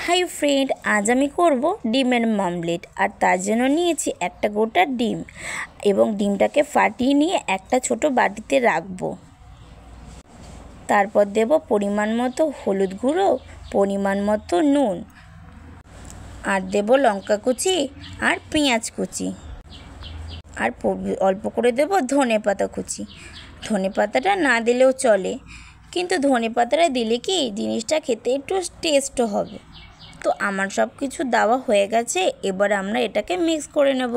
High friend आज आमी करब डिमेर मामलेट और तार जन्य नियेछि एकटा गोटा डिम एबं डिमटाके फाटिये निये एकटा छोटो बाटिते राखबो। तारपर देब परिमाण मतो हलुद गुঁড়ो, परिमाण मतो नुन और देब लंका कुचि और पेঁয়াজ कुचि और अल्प करे देब धने पाता कुचि। धने पाताटा ना दिलेও चले किन्तु धने पाताटा दिले कि जिनिसटा खेते एकटु टेस्ट होबे। तो आमार सब किछु देওয়া হয়ে গেছে, এবার আমরা এটাকে মিক্স করে নেব।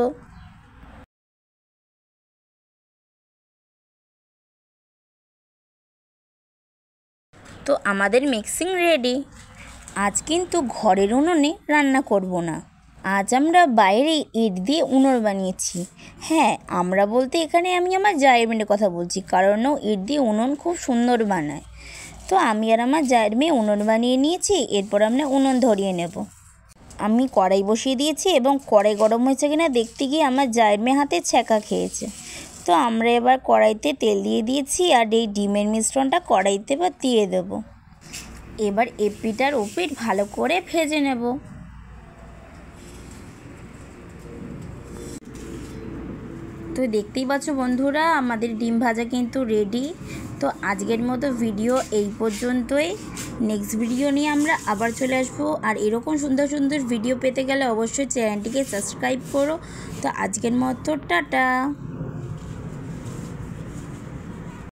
তো আমাদের মিক্সিং রেডি। আজ কিন্তু ঘরের উনুনে রান্না করব না, আজ আমরা বাইরে ইট দিয়ে উনুন বানিয়েছি। হ্যাঁ, আমরা বলতে এখানে আমি আমার জায়ের মেয়ের কথা বলছি, কারণ ও ইট দিয়ে উনুন খুব সুন্দর বানায়। তো আমি আর আমার জায়ের মেয়ে উনুন বানিয়ে নিয়েছি, এরপর আমরা উনুন ধরিয়ে নেব। আমি কড়াই বসিয়ে দিয়েছি এবং কড়াই গরম হয়েছে কিনা দেখতে গিয়ে আমার জায়ের মেয়ে হাতে ছ্যাঁকা খেয়েছে। তো আমরা এবার কড়াইতে তেল দিয়ে দিয়েছি আর এই ডিমের মিশ্রণটা কড়াইতে এবার দিয়ে দেব। এবার এপিঠ আর ওপিঠ ভালো করে ভেজে নেব। তো দেখতেই পাচ্ছ বন্ধুরা, আমাদের ডিম ভাজা কিন্তু রেডি। তো আজকের মতো ভিডিও এই পর্যন্তই। নেক্সট ভিডিও নিয়ে আমরা আবার চলে আসবো। আর এরকম সুন্দর সুন্দর ভিডিও পেতে গেলে অবশ্যই চ্যানেলটিকে সাবস্ক্রাইব করো। তো আজকের মতো টাটা।